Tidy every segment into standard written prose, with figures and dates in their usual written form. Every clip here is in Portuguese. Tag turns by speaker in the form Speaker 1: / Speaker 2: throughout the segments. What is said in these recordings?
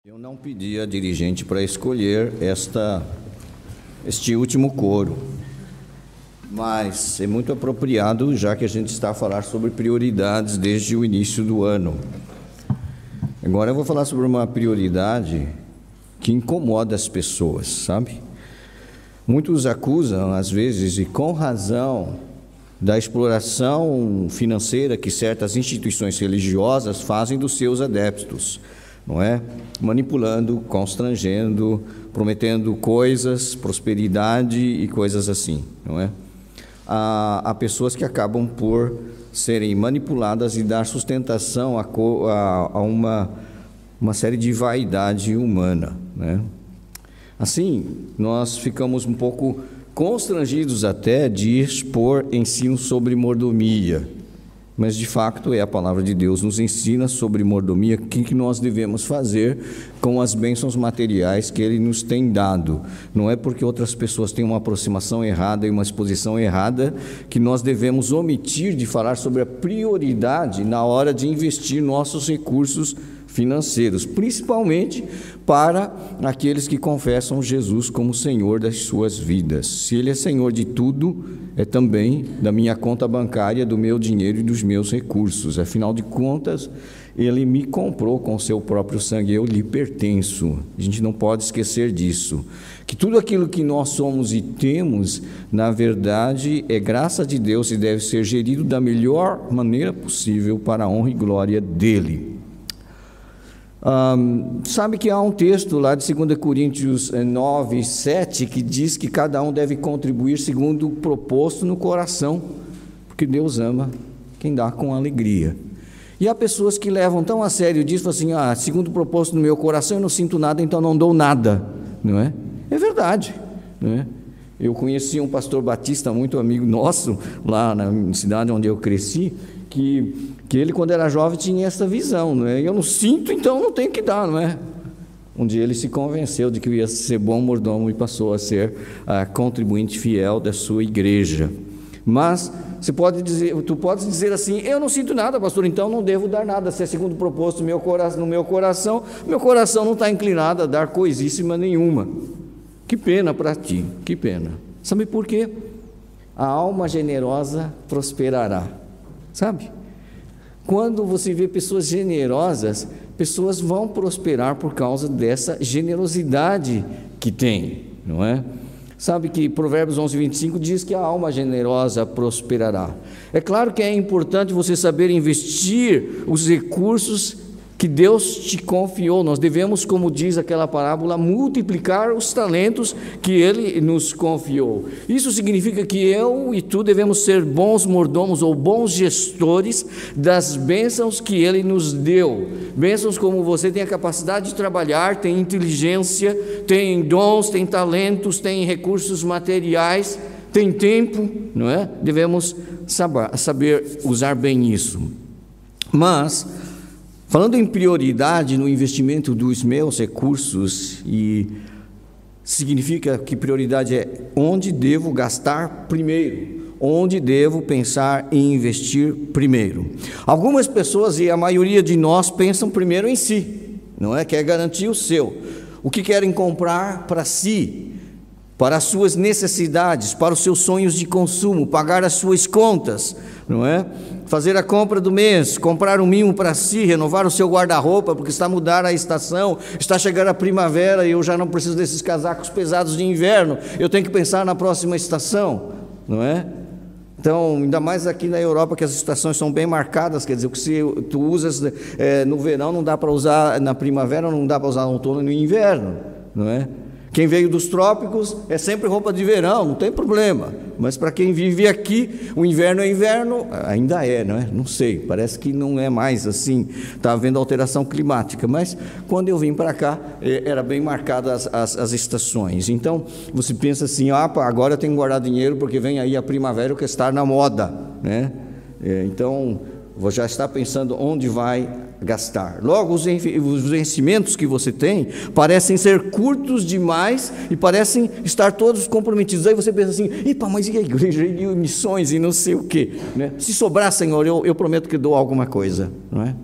Speaker 1: Eu não pedi a dirigente para escolher este último coro, mas é muito apropriado, já que a gente está a falar sobre prioridades desde o início do ano. Agora eu vou falar sobre uma prioridade que incomoda as pessoas, sabe? Muitos acusam, às vezes, e com razão, da exploração financeira que certas instituições religiosas fazem dos seus adeptos, não é? Manipulando, constrangendo, prometendo coisas, prosperidade e coisas assim, não é? Há pessoas que acabam por serem manipuladas e dar sustentação a uma série de vaidade humana, né? Assim, nós ficamos um pouco constrangidos até de expor ensino sobre mordomia, mas de fato a palavra de Deus nos ensina sobre mordomia, o que nós devemos fazer com as bênçãos materiais que Ele nos tem dado. Não é porque outras pessoas têm uma aproximação errada e uma exposição errada que nós devemos omitir de falar sobre a prioridade na hora de investir nossos recursos financeiros, principalmente para aqueles que confessam Jesus como Senhor das suas vidas. Se Ele é Senhor de tudo, é também da minha conta bancária, do meu dinheiro e dos meus recursos. Afinal de contas, Ele me comprou com o seu próprio sangue, eu lhe pertenço. A gente não pode esquecer disso. Que tudo aquilo que nós somos e temos, na verdade, é graça de Deus e deve ser gerido da melhor maneira possível para a honra e glória dEle. Sabe que há um texto lá de 2 Coríntios 9, 7, que diz que cada um deve contribuir segundo o proposto no coração, porque Deus ama quem dá com alegria. E há pessoas que levam tão a sério disso, assim, segundo o proposto no meu coração eu não sinto nada, então não dou nada, não é? É verdade, não é? Eu conheci um pastor batista muito amigo nosso, lá na cidade onde eu cresci, que ele, quando era jovem, tinha essa visão, não é? Eu não sinto, então não tenho que dar, não é? Um dia ele se convenceu de que ia ser bom mordomo e passou a ser contribuinte fiel da sua igreja. Mas tu podes dizer assim: eu não sinto nada, pastor, então não devo dar nada. Se é segundo o proposto no meu coração não está inclinado a dar coisíssima nenhuma. Que pena para ti, que pena. Sabe por quê? A alma generosa prosperará. Sabe? Quando você vê pessoas generosas, pessoas vão prosperar por causa dessa generosidade que tem, não é? Sabe que Provérbios 11, 25 diz que a alma generosa prosperará. É claro que é importante você saber investir os recursos que Deus te confiou. Nós devemos, como diz aquela parábola, multiplicar os talentos que Ele nos confiou. Isso significa que eu e tu devemos ser bons mordomos ou bons gestores das bênçãos que Ele nos deu. Bênçãos como você tem a capacidade de trabalhar, tem inteligência, tem dons, tem talentos, tem recursos materiais, tem tempo, não é? Devemos saber usar bem isso. Mas falando em prioridade no investimento dos meus recursos, e significa que prioridade é onde devo gastar primeiro, onde devo pensar em investir primeiro. Algumas pessoas, e a maioria de nós, pensam primeiro em si, não é? Quer garantir o seu, o que querem comprar para si, para as suas necessidades, para os seus sonhos de consumo, pagar as suas contas, não é? Fazer a compra do mês, comprar um mimo para si, renovar o seu guarda-roupa, porque está a mudar a estação, está chegando a primavera e eu já não preciso desses casacos pesados de inverno, eu tenho que pensar na próxima estação, não é? Então, ainda mais aqui na Europa, que as estações são bem marcadas, quer dizer, que se tu usas no verão, não dá para usar na primavera, não dá para usar no outono e no inverno, não é? Quem veio dos trópicos é sempre roupa de verão, não tem problema. Mas para quem vive aqui, o inverno é inverno, ainda é, não é? Não sei, parece que não é mais assim, está havendo alteração climática. Mas quando eu vim para cá, era bem marcada as estações. Então, você pensa assim, agora eu tenho que guardar dinheiro porque vem aí a primavera que está na moda, né? Então, vou já estar pensando onde vai gastar. Logo, os vencimentos que você tem parecem ser curtos demais e parecem estar todos comprometidos. Aí você pensa assim, mas e a igreja, e missões e não sei o quê, né? Se sobrar, Senhor, eu prometo que dou alguma coisa, não é?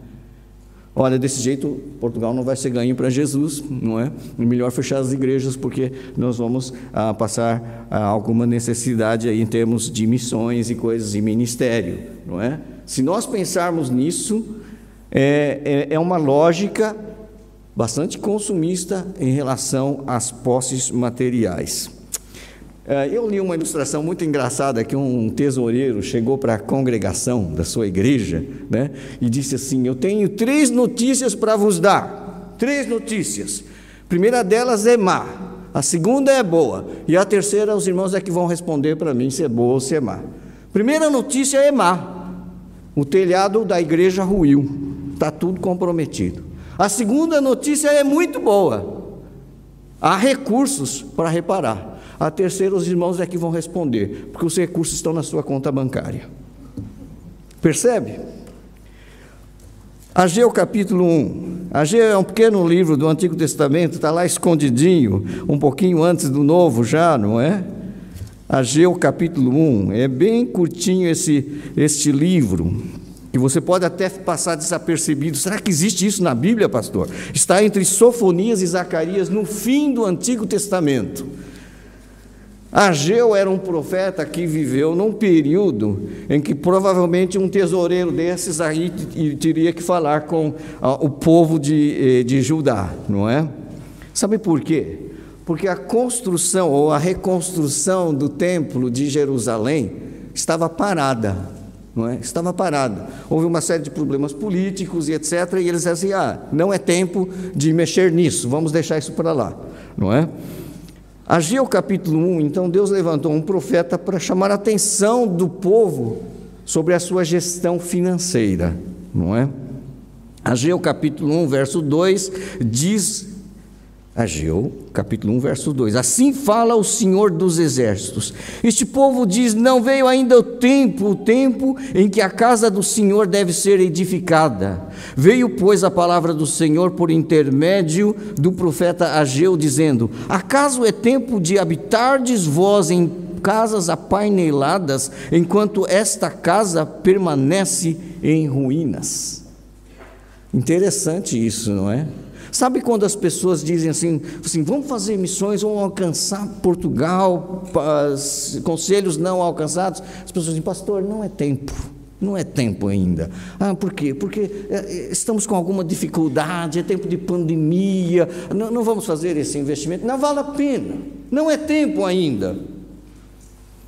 Speaker 1: Olha, desse jeito, Portugal não vai ser ganho para Jesus, não é? É melhor fechar as igrejas, porque nós vamos passar alguma necessidade aí em termos de missões e coisas, e ministério, não é? Se nós pensarmos nisso, é uma lógica bastante consumista em relação às posses materiais. Eu li uma ilustração muito engraçada que um tesoureiro chegou para a congregação da sua igreja, né, e disse assim: eu tenho 3 notícias para vos dar, 3 notícias. A primeira delas é má, a segunda é boa, e a terceira os irmãos é que vão responder para mim se é boa ou se é má. Primeira notícia é má, o telhado da igreja ruiu, está tudo comprometido. A segunda notícia é muito boa, há recursos para reparar. A terceira, os irmãos é que vão responder, porque os recursos estão na sua conta bancária. Percebe? Ageu capítulo 1. Ageu é um pequeno livro do Antigo Testamento, está lá escondidinho, um pouquinho antes do Novo já, não é? Ageu capítulo 1, é bem curtinho este livro, que você pode até passar desapercebido. Será que existe isso na Bíblia, pastor? Está entre Sofonias e Zacarias, no fim do Antigo Testamento. Ageu era um profeta que viveu num período em que provavelmente um tesoureiro desses aí teria que falar com o povo de Judá, não é? Sabe por quê? Porque a construção ou a reconstrução do templo de Jerusalém estava parada, não é? Estava parada. Houve uma série de problemas políticos e etc. E eles diziam assim: não é tempo de mexer nisso, vamos deixar isso para lá, não é? Ageu capítulo 1, então Deus levantou um profeta para chamar a atenção do povo sobre a sua gestão financeira, não é? Ageu capítulo 1, verso 2, diz, Ageu capítulo 1, verso 2, assim fala o Senhor dos Exércitos, este povo diz, não veio ainda o tempo em que a casa do Senhor deve ser edificada. Veio, pois, a palavra do Senhor por intermédio do profeta Ageu, dizendo, acaso é tempo de habitardes vós em casas apaineladas, enquanto esta casa permanece em ruínas? Interessante isso, não é? Sabe quando as pessoas dizem assim, vamos fazer missões, vamos alcançar Portugal, conselhos não alcançados? As pessoas dizem, pastor, não é tempo ainda. Por quê? Porque estamos com alguma dificuldade, é tempo de pandemia, não vamos fazer esse investimento, não vale a pena, não é tempo ainda.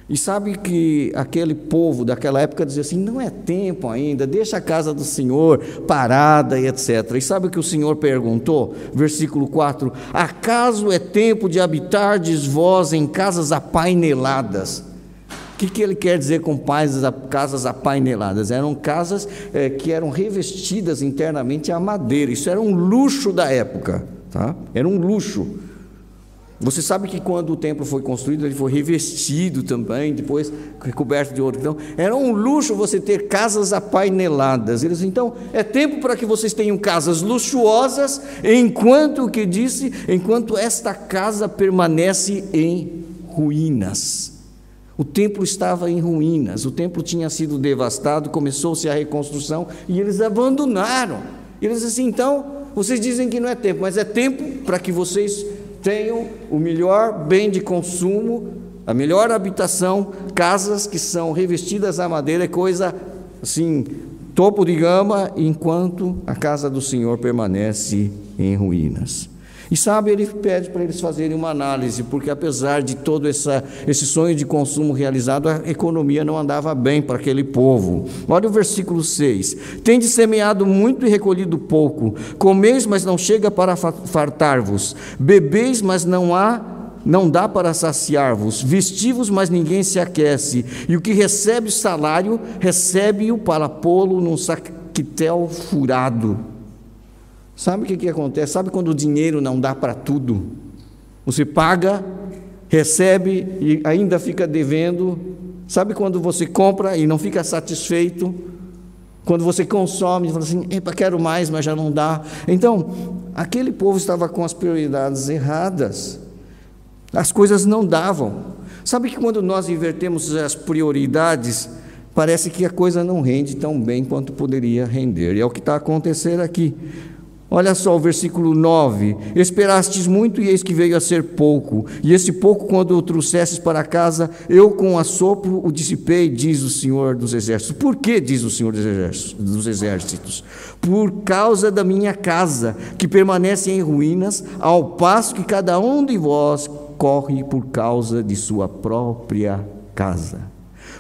Speaker 1: E sabe que aquele povo daquela época dizia assim, não é tempo ainda, deixa a casa do Senhor parada e etc. E sabe o que o Senhor perguntou? Versículo 4, acaso é tempo de habitardes vós em casas apaineladas? O que ele quer dizer com casas apaineladas? Eram casas que eram revestidas internamente a madeira, isso era um luxo da época, tá? Era um luxo. Você sabe que quando o templo foi construído, ele foi revestido também, depois recoberto de ouro. Então, era um luxo você ter casas apaineladas. Eles, então, é tempo para que vocês tenham casas luxuosas, enquanto esta casa permanece em ruínas. O templo estava em ruínas, o templo tinha sido devastado, começou-se a reconstrução e eles abandonaram. Eles assim, então, vocês dizem que não é tempo, mas é tempo para que vocês tenham o melhor bem de consumo, a melhor habitação, casas que são revestidas a madeira, é coisa assim, topo de gama, enquanto a casa do Senhor permanece em ruínas. E sabe, ele pede para eles fazerem uma análise, porque apesar de todo esse sonho de consumo realizado, a economia não andava bem para aquele povo. Olha o versículo 6, tendes semeado muito e recolhido pouco, comeis, mas não chega para fartar-vos, bebeis, mas não dá para saciar-vos, vestivos, mas ninguém se aquece, e o que recebe salário, recebe-o para pô-lo num saquetel furado. Sabe o que acontece? Sabe quando o dinheiro não dá para tudo? Você paga, recebe e ainda fica devendo. Sabe quando você compra e não fica satisfeito? Quando você consome e fala assim, quero mais, mas já não dá. Então, aquele povo estava com as prioridades erradas. As coisas não davam. Sabe que quando nós invertemos as prioridades, parece que a coisa não rende tão bem quanto poderia render. E é o que está acontecendo aqui. Olha só o versículo 9: esperastes muito, e eis que veio a ser pouco, e esse pouco, quando o trouxestes para casa, eu com assopro o dissipei, diz o Senhor dos Exércitos. Por que, diz o Senhor dos Exércitos? Por causa da minha casa, que permanece em ruínas, ao passo que cada um de vós corre por causa de sua própria casa.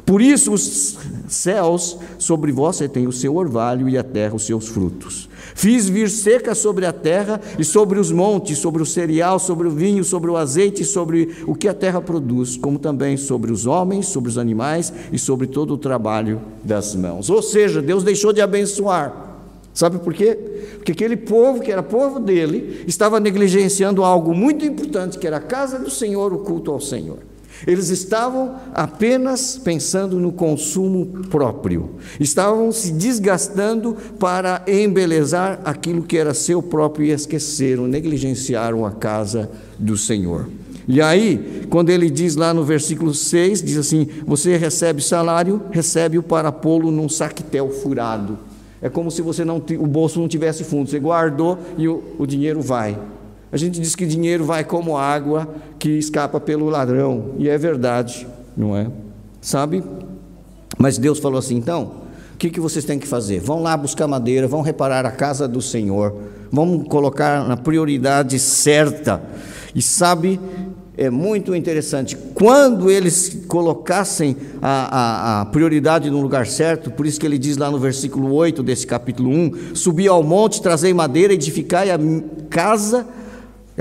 Speaker 1: Por isso os céus sobre vós têm o seu orvalho, e a terra os seus frutos. Fiz vir seca sobre a terra e sobre os montes, sobre o cereal, sobre o vinho, sobre o azeite, sobre o que a terra produz, como também sobre os homens, sobre os animais e sobre todo o trabalho das mãos. Ou seja, Deus deixou de abençoar. Sabe por quê? Porque aquele povo, que era povo dele, estava negligenciando algo muito importante, que era a casa do Senhor, o culto ao Senhor. Eles estavam apenas pensando no consumo próprio, estavam se desgastando para embelezar aquilo que era seu próprio, e esqueceram, negligenciaram a casa do Senhor. E aí, quando ele diz lá no versículo 6, diz assim: você recebe salário, recebe-o para pô-lo num saquetel furado. É como se o bolso não tivesse fundo, você guardou e o dinheiro vai. A gente diz que dinheiro vai como água que escapa pelo ladrão, e é verdade, não é? Sabe? Mas Deus falou assim: então, o que vocês têm que fazer? Vão lá buscar madeira, vão reparar a casa do Senhor, vão colocar na prioridade certa. E sabe, é muito interessante, quando eles colocassem a prioridade no lugar certo, por isso que ele diz lá no versículo 8 desse capítulo 1, subi ao monte, trazei madeira, edificai a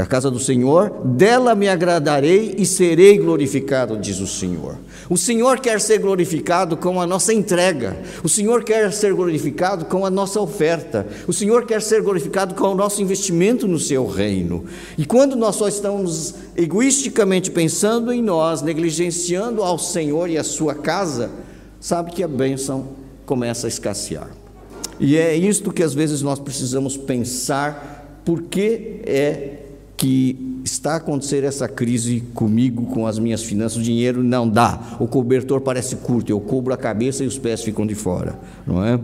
Speaker 1: casa do Senhor, dela me agradarei e serei glorificado, diz o Senhor. O Senhor quer ser glorificado com a nossa entrega, o Senhor quer ser glorificado com a nossa oferta, o Senhor quer ser glorificado com o nosso investimento no seu reino. E quando nós só estamos egoisticamente pensando em nós, negligenciando ao Senhor e a sua casa, sabe que a bênção começa a escassear. E é isto que às vezes nós precisamos pensar: por que é que está acontecendo essa crise comigo, com as minhas finanças? O dinheiro não dá, o cobertor parece curto, eu cubro a cabeça e os pés ficam de fora, não é?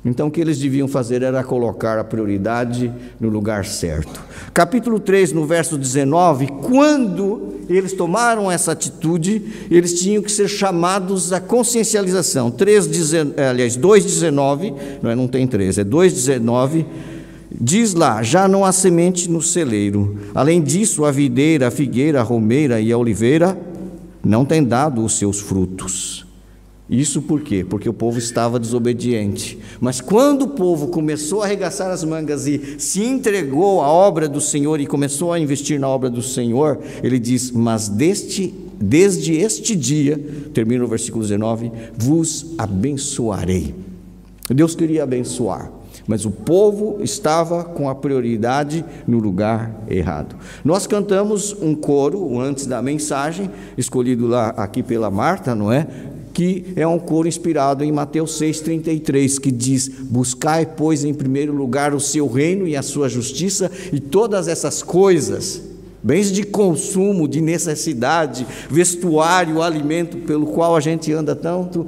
Speaker 1: Então o que eles deviam fazer era colocar a prioridade no lugar certo. Capítulo 3, no verso 19, quando eles tomaram essa atitude, eles tinham que ser chamados à consciencialização. 2,19, não tem 3, é 2,19, diz lá: já não há semente no celeiro. Além disso, a videira, a figueira, a romeira e a oliveira não têm dado os seus frutos. Isso por quê? Porque o povo estava desobediente. Mas quando o povo começou a arregaçar as mangas e se entregou à obra do Senhor e começou a investir na obra do Senhor, ele diz: mas desde este dia, termina o versículo 19, vos abençoarei. Deus queria abençoar, mas o povo estava com a prioridade no lugar errado. Nós cantamos um coro antes da mensagem, escolhido lá aqui pela Marta, não é? Que é um coro inspirado em Mateus 6,33, que diz: buscai, pois, em primeiro lugar o seu reino e a sua justiça, e todas essas coisas, bens de consumo, de necessidade, vestuário, alimento, pelo qual a gente anda tanto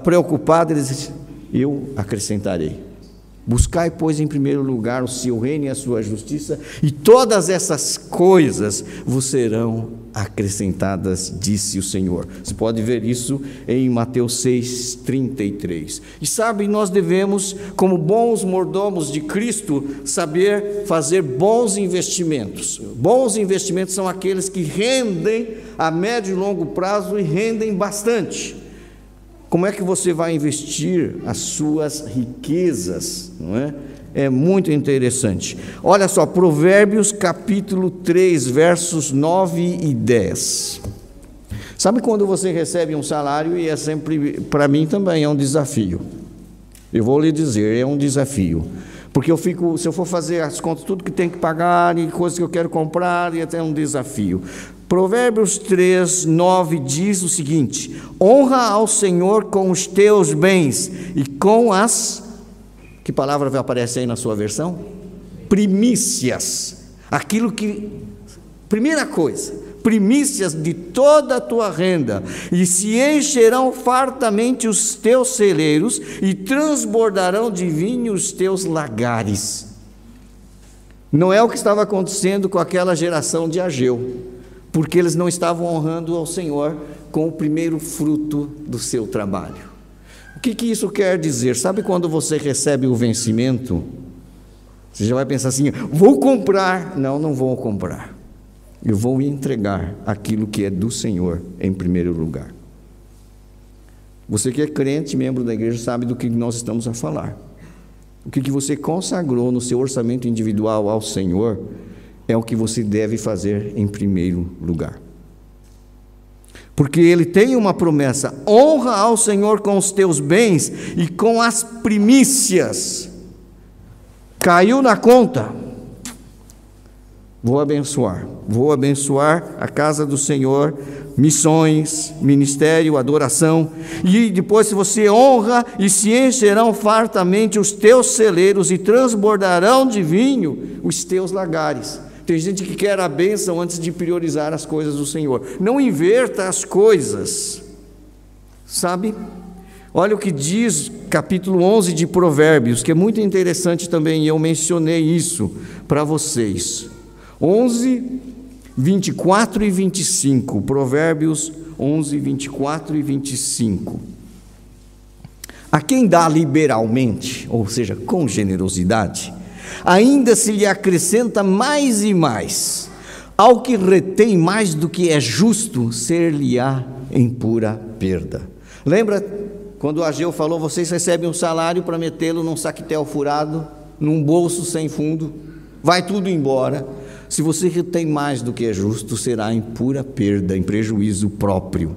Speaker 1: preocupado, ele diz: eu acrescentarei. Buscai, pois, em primeiro lugar o seu reino e a sua justiça, e todas essas coisas vos serão acrescentadas, disse o Senhor. Você pode ver isso em Mateus 6,33. E sabe, nós devemos, como bons mordomos de Cristo, saber fazer bons investimentos. Bons investimentos são aqueles que rendem a médio e longo prazo, e rendem bastante. Como é que você vai investir as suas riquezas, não é? É muito interessante. Olha só, Provérbios capítulo 3, versos 9 e 10. Sabe quando você recebe um salário, e é sempre, para mim também é um desafio. Eu vou lhe dizer, é um desafio. Porque se eu for fazer as contas, tudo que tem que pagar, e coisas que eu quero comprar, e até um desafio. Provérbios 3, 9 diz o seguinte: honra ao Senhor com os teus bens e com as... Que palavra vai aparecer aí na sua versão? Primícias. Aquilo que Primeira coisa, primícias de toda a tua renda, e se encherão fartamente os teus celeiros, e transbordarão de vinho os teus lagares. Não é o que estava acontecendo com aquela geração de Ageu, porque eles não estavam honrando ao Senhor com o primeiro fruto do seu trabalho. O que isso quer dizer? Sabe quando você recebe o vencimento, você já vai pensar assim, vou comprar. Não, não vou comprar. Eu vou entregar aquilo que é do Senhor em primeiro lugar. Você que é crente, membro da igreja, sabe do que nós estamos a falar. O que você consagrou no seu orçamento individual ao Senhor é o que você deve fazer em primeiro lugar. Porque Ele tem uma promessa: honra ao Senhor com os teus bens e com as primícias. Caiu na conta, vou abençoar a casa do Senhor, missões, ministério, adoração, e depois se você honra, e se encherão fartamente os teus celeiros, e transbordarão de vinho os teus lagares. Tem gente que quer a bênção antes de priorizar as coisas do Senhor. Não inverta as coisas, sabe? Olha o que diz capítulo 11 de Provérbios, que é muito interessante também, e eu mencionei isso para vocês. 11, 24 e 25, Provérbios 11, 24 e 25. A quem dá liberalmente, ou seja, com generosidade, ainda se lhe acrescenta mais e mais. Ao que retém mais do que é justo, ser-lhe-á em pura perda. Lembra quando o Ageu falou, vocês recebem um salário para metê-lo num saquetel furado, num bolso sem fundo, vai tudo embora. Se você retém mais do que é justo, será em pura perda, em prejuízo próprio.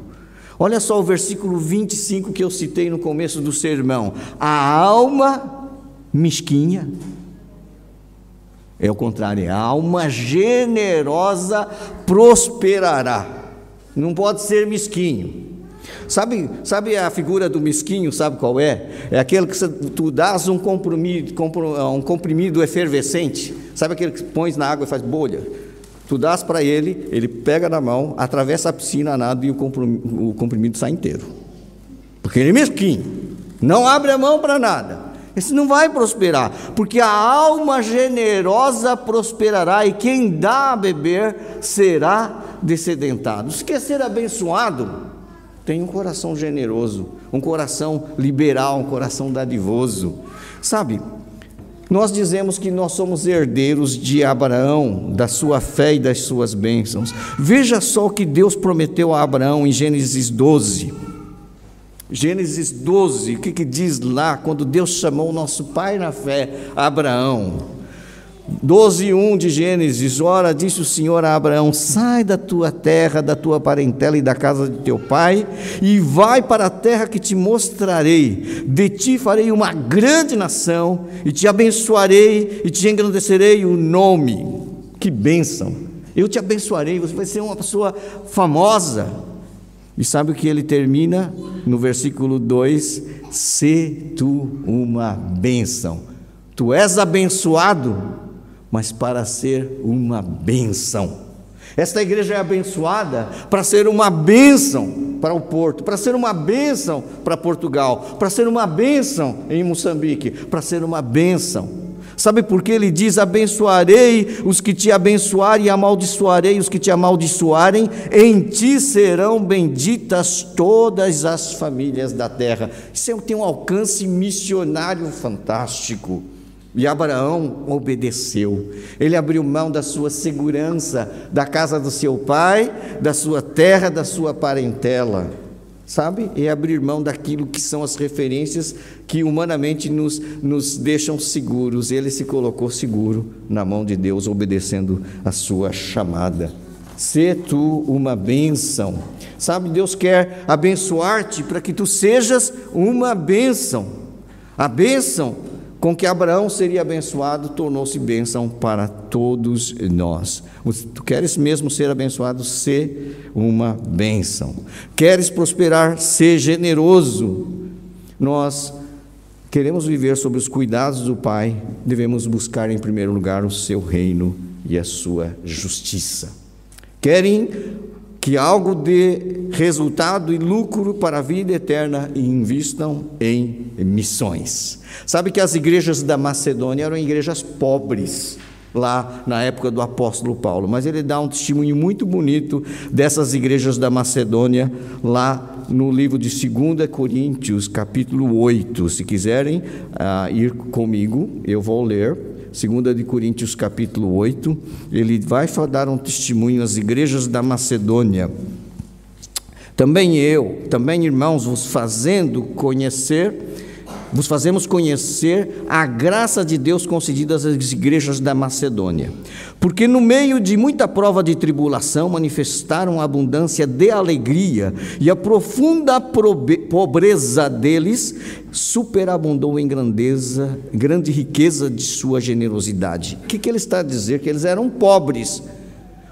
Speaker 1: Olha só o versículo 25 que eu citei no começo do sermão. A alma mesquinha, é o contrário, a alma generosa prosperará. Não pode ser mesquinho. Sabe a figura do mesquinho, sabe qual é? É aquele que tu dás um comprimido efervescente. Sabe aquele que pões na água e faz bolha? Tu dás para ele, ele pega na mão, atravessa a piscina, nada, e o comprimido sai inteiro. Porque ele é mesquinho, não abre a mão para nada. Esse não vai prosperar, porque a alma generosa prosperará, e quem dá a beber será descedentado. Se quer ser abençoado, tem um coração generoso, um coração liberal, um coração dadivoso. Sabe, nós dizemos que nós somos herdeiros de Abraão, da sua fé e das suas bênçãos. Veja só o que Deus prometeu a Abraão em Gênesis 12. Gênesis 12, o que diz lá, quando Deus chamou o nosso pai na fé, Abraão? 12:1 de Gênesis. Ora, disse o Senhor a Abraão: sai da tua terra, da tua parentela e da casa de teu pai, e vai para a terra que te mostrarei. De ti farei uma grande nação, e te abençoarei, e te engrandecerei o nome. Que bênção! Eu te abençoarei, você vai ser uma pessoa famosa. E sabe o que ele termina? No versículo 2: se tu uma bênção. Tu és abençoado, mas para ser uma bênção. Esta igreja é abençoada para ser uma bênção para o Porto, para ser uma bênção para Portugal, para ser uma bênção em Moçambique, para ser uma bênção. Sabe por que ele diz: abençoarei os que te abençoarem e amaldiçoarei os que te amaldiçoarem, em ti serão benditas todas as famílias da terra. Isso tem um alcance missionário fantástico. E Abraão obedeceu, ele abriu mão da sua segurança, da casa do seu pai, da sua terra, da sua parentela, sabe? E abrir mão daquilo que são as referências que humanamente nos deixam seguros. Ele se colocou seguro na mão de Deus, obedecendo a sua chamada. Sê tu uma bênção, sabe? Deus quer abençoar-te para que tu sejas uma bênção. A bênção com que Abraão seria abençoado tornou-se bênção para todos nós. Tu queres mesmo ser abençoado? Sê uma bênção. Queres prosperar? Sê generoso. Nós queremos viver sob os cuidados do Pai, devemos buscar em primeiro lugar o seu reino e a sua justiça. Querem que algo dê resultado e lucro para a vida eterna e invistam em missões. Sabe que as igrejas da Macedônia eram igrejas pobres, lá na época do apóstolo Paulo, mas ele dá um testemunho muito bonito dessas igrejas da Macedônia, lá no livro de 2 Coríntios, capítulo 8. Se quiserem ir comigo, eu vou ler 2 Coríntios, capítulo 8. Ele vai dar um testemunho às igrejas da Macedônia. Também irmãos, vos fazemos conhecer a graça de Deus concedida às igrejas da Macedônia, porque no meio de muita prova de tribulação manifestaram abundância de alegria, e a profunda pobreza deles superabundou em grande riqueza de sua generosidade. O que ele está a dizer? Que eles eram pobres,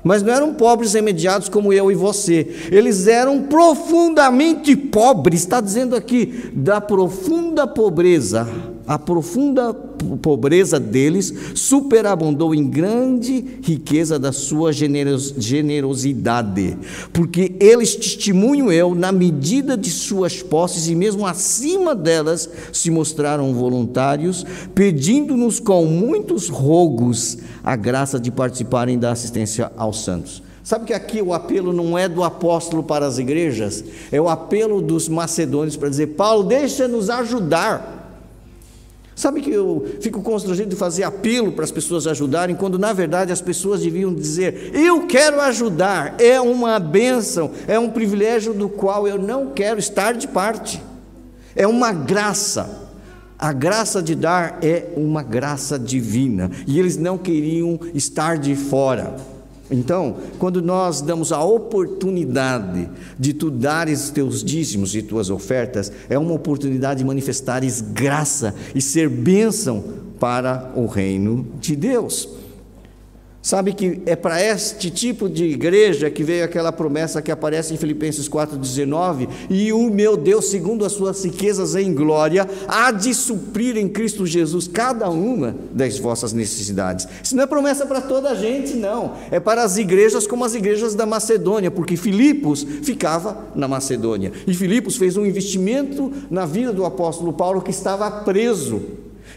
Speaker 1: mas não eram pobres remediados como eu e você. Eles eram profundamente pobres. Está dizendo aqui da profunda pobreza. A profunda pobreza deles superabundou em grande riqueza da sua generosidade, porque eles, testemunho eu, na medida de suas posses e mesmo acima delas, se mostraram voluntários, pedindo-nos com muitos rogos a graça de participarem da assistência aos santos. Sabe que aqui o apelo não é do apóstolo para as igrejas, é o apelo dos macedônios para dizer: Paulo, deixa-nos ajudar. Sabe que eu fico constrangido de fazer apelo para as pessoas ajudarem, quando na verdade as pessoas deviam dizer: eu quero ajudar, é uma bênção, é um privilégio do qual eu não quero estar de parte, é uma graça. A graça de dar é uma graça divina, e eles não queriam estar de fora. Então, quando nós damos a oportunidade de tu dares teus dízimos e tuas ofertas, é uma oportunidade de manifestares graça e ser bênção para o reino de Deus. Sabe que é para este tipo de igreja que veio aquela promessa que aparece em Filipenses 4,19: e o meu Deus, segundo as suas riquezas em glória, há de suprir em Cristo Jesus cada uma das vossas necessidades. Isso não é promessa para toda a gente, não. É para as igrejas como as igrejas da Macedônia, porque Filipos ficava na Macedônia. E Filipos fez um investimento na vida do apóstolo Paulo, que estava preso.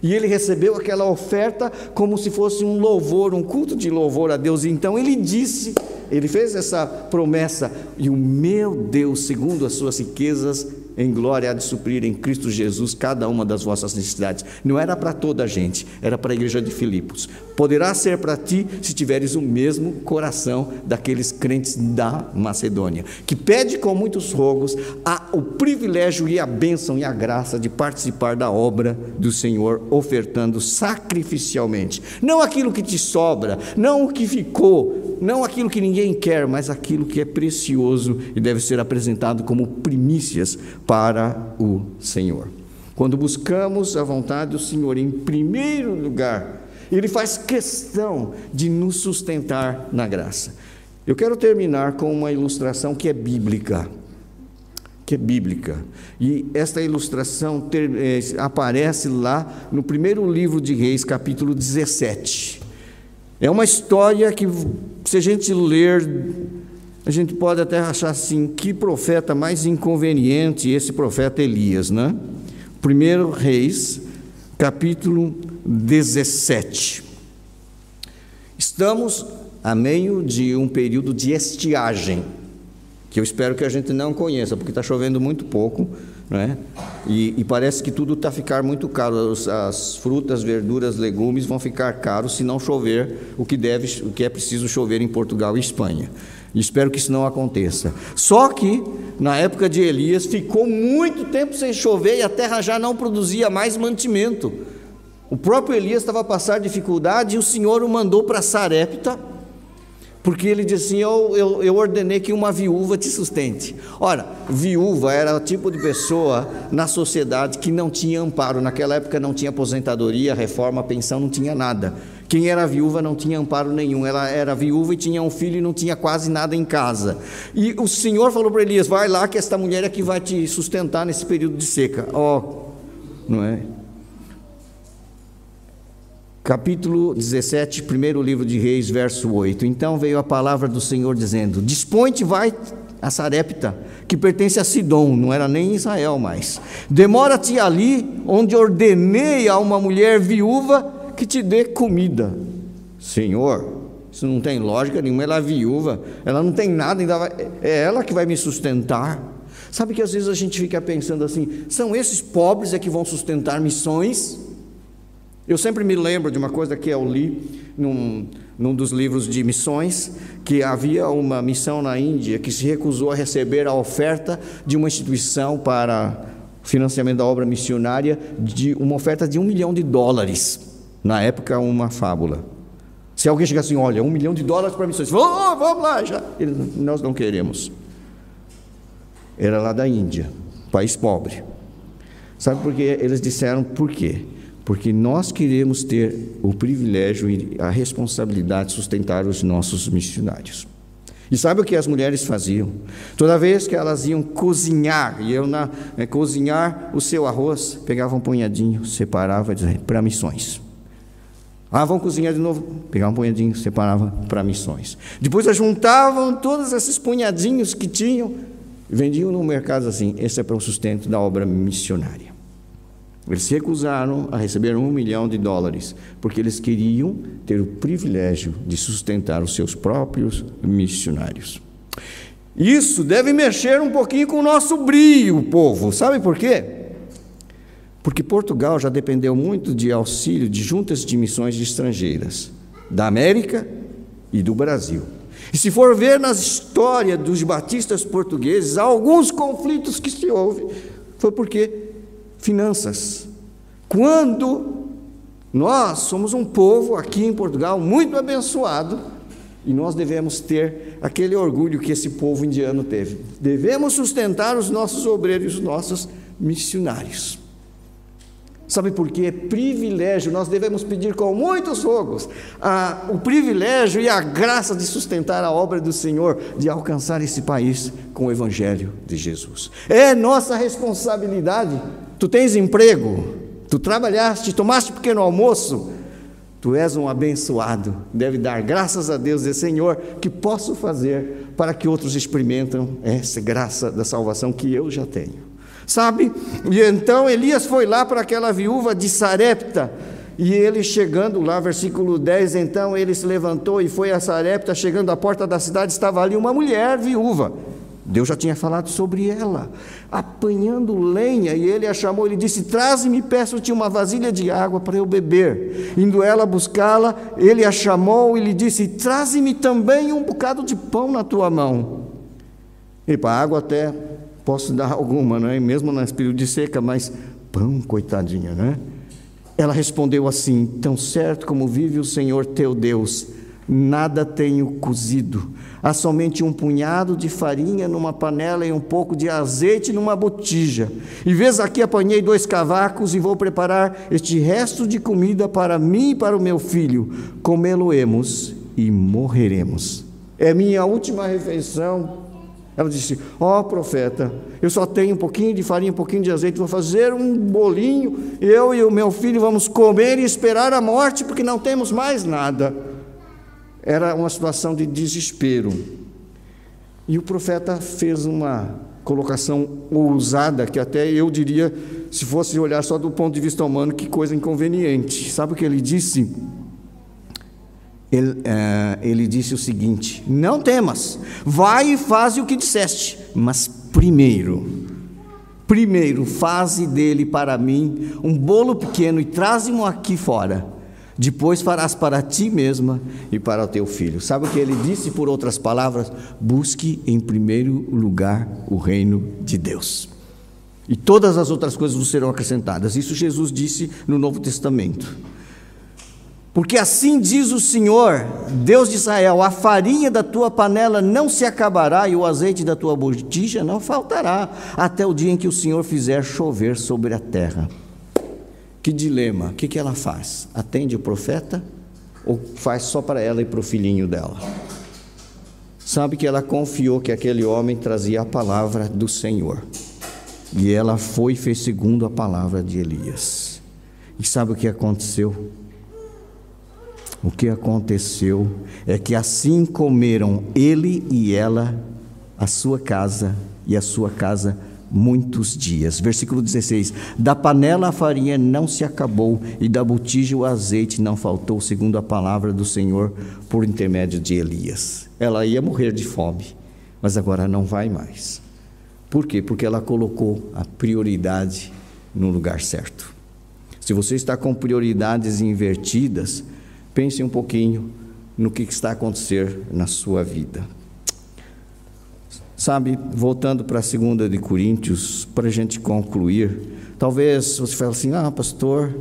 Speaker 1: E ele recebeu aquela oferta como se fosse um louvor, um culto de louvor a Deus. E então ele fez essa promessa: e o meu Deus, segundo as suas riquezas em glória, há de suprir em Cristo Jesus cada uma das vossas necessidades. Não era para toda a gente, era para a igreja de Filipos. Poderá ser para ti se tiveres o mesmo coração daqueles crentes da Macedônia, que pede com muitos rogos o privilégio e a bênção e a graça de participar da obra do Senhor, ofertando sacrificialmente, não aquilo que te sobra, não o que ficou, não aquilo que ninguém quer, mas aquilo que é precioso e deve ser apresentado como primícias para o Senhor. Quando buscamos a vontade do Senhor em primeiro lugar, Ele faz questão de nos sustentar na graça. Eu quero terminar com uma ilustração que é bíblica. E esta ilustração aparece lá no primeiro livro de Reis, capítulo 17. É uma história que, se a gente ler, a gente pode até achar assim: que profeta mais inconveniente esse profeta Elias, né? Primeiro Reis, capítulo 17. Estamos a meio de um período de estiagem, que eu espero que a gente não conheça, porque está chovendo muito pouco, né? E parece que tudo está a ficar muito caro. As frutas, verduras, legumes vão ficar caros se não chover o que é preciso chover em Portugal e Espanha. E espero que isso não aconteça. Só que na época de Elias ficou muito tempo sem chover e a terra já não produzia mais mantimento. O próprio Elias estava a passar dificuldade e o Senhor o mandou para Sarepta, porque ele disse assim: eu ordenei que uma viúva te sustente. Ora, viúva era o tipo de pessoa na sociedade que não tinha amparo. Naquela época não tinha aposentadoria, reforma, pensão, não tinha nada. Quem era viúva não tinha amparo nenhum. Ela era viúva e tinha um filho e não tinha quase nada em casa. E o Senhor falou para Elias: vai lá que esta mulher é que vai te sustentar nesse período de seca. Não é? capítulo 17, primeiro livro de Reis, verso 8. Então veio a palavra do Senhor dizendo: dispõe-te, vai a Sarepta, que pertence a Sidom, não era nem Israel mais. Demora-te ali, onde ordenei a uma mulher viúva que te dê comida. Senhor, isso não tem lógica nenhuma, ela é viúva, ela não tem nada, ainda é ela que vai me sustentar. Sabe que às vezes a gente fica pensando assim, são esses pobres que vão sustentar missões? Eu sempre me lembro de uma coisa que eu li num dos livros de missões, que havia uma missão na Índia que se recusou a receber a oferta de uma instituição para financiamento da obra missionária, de uma oferta de $1 milhão. Na época, uma fábula. Se alguém chegar assim, olha, $1 milhão para missões, vamos lá, já. Nós não queremos. Era lá da Índia, país pobre. Sabe por quê? Eles disseram por quê? Porque nós queremos ter o privilégio e a responsabilidade de sustentar os nossos missionários. E sabe o que as mulheres faziam? Toda vez que elas iam cozinhar, cozinhar o seu arroz, pegavam um punhadinho, separava e dizia, para missões. Vão cozinhar de novo, pegavam um punhadinho, separava para missões. Depois juntavam todos esses punhadinhos que tinham e vendiam no mercado assim, esse é para o sustento da obra missionária. Eles se recusaram a receber $1 milhão, porque eles queriam ter o privilégio de sustentar os seus próprios missionários. Isso deve mexer um pouquinho com o nosso brio, povo. Sabe por quê? Porque Portugal já dependeu muito de auxílio de juntas de missões de estrangeiras, da América e do Brasil. E se for ver na história dos batistas portugueses, há alguns conflitos que se houve, foi porque finanças. Quando nós somos um povo aqui em Portugal muito abençoado, e nós devemos ter aquele orgulho que esse povo indiano teve. Devemos sustentar os nossos obreiros, os nossos missionários. Sabe por quê? Privilégio, nós devemos pedir com muitos rogos o privilégio e a graça de sustentar a obra do Senhor, de alcançar esse país com o Evangelho de Jesus. É nossa responsabilidade. Tu tens emprego, tu trabalhaste, tomaste pequeno almoço, tu és um abençoado, deve dar graças a Deus e Senhor, que posso fazer para que outros experimentam essa graça da salvação que eu já tenho. Sabe? E então Elias foi lá para aquela viúva de Sarepta, e ele chegando lá, versículo 10, então ele se levantou e foi a Sarepta, chegando à porta da cidade, estava ali uma mulher viúva. Deus já tinha falado sobre ela, apanhando lenha, e ele a chamou, ele disse, traze-me, peço-te uma vasilha de água para eu beber. Indo ela buscá-la, ele a chamou e lhe disse, traze-me também um bocado de pão na tua mão. E para a água até posso dar alguma, não é? Mesmo nesse período de seca, mas pão, coitadinha, né? Ela respondeu assim, tão certo como vive o Senhor teu Deus, nada tenho cozido, há somente um punhado de farinha numa panela e um pouco de azeite numa botija. E vês aqui, apanhei 2 cavacos e vou preparar este resto de comida para mim e para o meu filho. Comê-lo-emos e morreremos. É minha última refeição. Ela disse, profeta, eu só tenho um pouquinho de farinha, um pouquinho de azeite, vou fazer um bolinho, eu e o meu filho vamos comer e esperar a morte, porque não temos mais nada. Era uma situação de desespero. E o profeta fez uma colocação ousada, que até eu diria, se fosse olhar só do ponto de vista humano, que coisa inconveniente. Sabe o que ele disse? Ele disse o seguinte, não temas, vai e faze o que disseste, mas primeiro faze dele para mim um bolo pequeno e traze-mo aqui fora. Depois farás para ti mesma e para o teu filho. Sabe o que ele disse, por outras palavras? Busque em primeiro lugar o reino de Deus, e todas as outras coisas vos serão acrescentadas. Isso Jesus disse no Novo Testamento. Porque assim diz o Senhor, Deus de Israel, a farinha da tua panela não se acabará e o azeite da tua botija não faltará, até o dia em que o Senhor fizer chover sobre a terra. Que dilema, o que ela faz? Atende o profeta ou faz só para ela e para o filhinho dela? Sabe que ela confiou que aquele homem trazia a palavra do Senhor, e ela foi e fez segundo a palavra de Elias. E sabe o que aconteceu? O que aconteceu é que assim comeram ele e ela, a sua casa e a sua casa muitos dias. Versículo 16: da panela a farinha não se acabou, e da botija o azeite não faltou, segundo a palavra do Senhor por intermédio de Elias. Ela ia morrer de fome, mas agora não vai mais. Por quê? Porque ela colocou a prioridade no lugar certo. Se você está com prioridades invertidas, pense um pouquinho no que está a acontecer na sua vida. Sabe, voltando para a 2 de Coríntios, para a gente concluir, talvez você fale assim: pastor,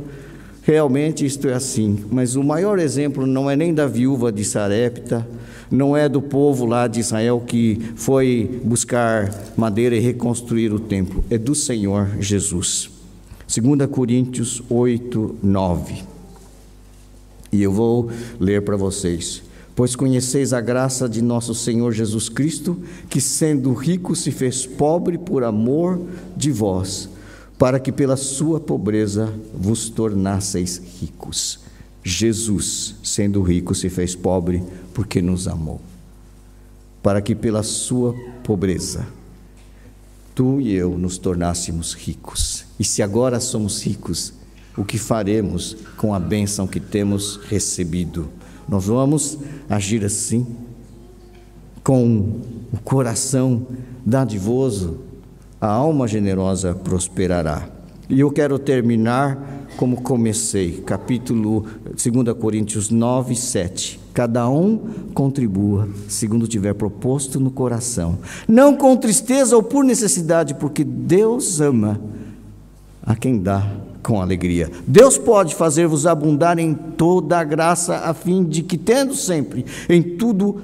Speaker 1: realmente isto é assim, mas o maior exemplo não é nem da viúva de Sarepta, não é do povo lá de Israel que foi buscar madeira e reconstruir o templo, é do Senhor Jesus. 2 Coríntios 8, 9. E eu vou ler para vocês. Pois conheceis a graça de nosso Senhor Jesus Cristo, que sendo rico se fez pobre por amor de vós, para que pela sua pobreza vos tornasseis ricos. Jesus, sendo rico, se fez pobre porque nos amou, para que pela sua pobreza tu e eu nos tornássemos ricos. E se agora somos ricos, o que faremos com a bênção que temos recebido? Nós vamos agir assim, com o coração dadivoso, a alma generosa prosperará. E eu quero terminar como comecei, capítulo 2 Coríntios 9, 7. Cada um contribua segundo tiver proposto no coração, não com tristeza ou por necessidade, porque Deus ama a quem dá com alegria. Deus pode fazer-vos abundar em toda a graça, a fim de que, tendo sempre em tudo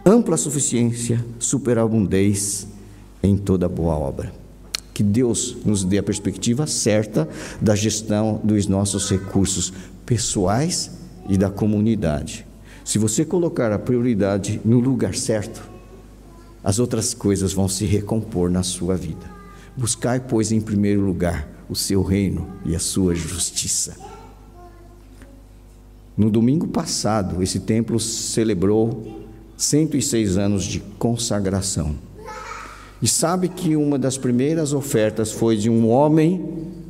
Speaker 1: ampla suficiência, superabundeis em toda boa obra. Que Deus nos dê a perspectiva certa da gestão dos nossos recursos pessoais e da comunidade. Se você colocar a prioridade no lugar certo, as outras coisas vão se recompor na sua vida. Buscai, pois, em primeiro lugar o seu reino e a sua justiça. No domingo passado, esse templo celebrou 106 anos de consagração. E sabe que uma das primeiras ofertas foi de um homem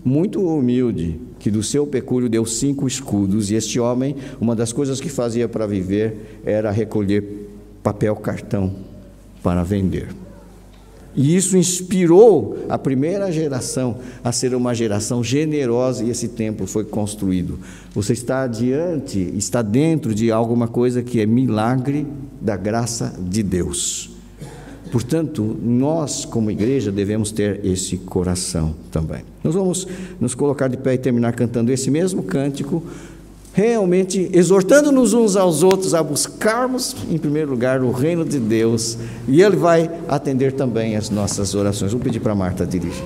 Speaker 1: muito humilde, que do seu pecúlio deu 5 escudos, e este homem, uma das coisas que fazia para viver era recolher papel cartão para vender. E isso inspirou a primeira geração a ser uma geração generosa, e esse templo foi construído. Você está dentro de alguma coisa que é milagre da graça de Deus. Portanto, nós como igreja devemos ter esse coração também. Nós vamos nos colocar de pé e terminar cantando esse mesmo cântico, realmente exortando-nos uns aos outros a buscarmos, em primeiro lugar, o reino de Deus, e Ele vai atender também as nossas orações. Vou pedir para a Marta dirigir.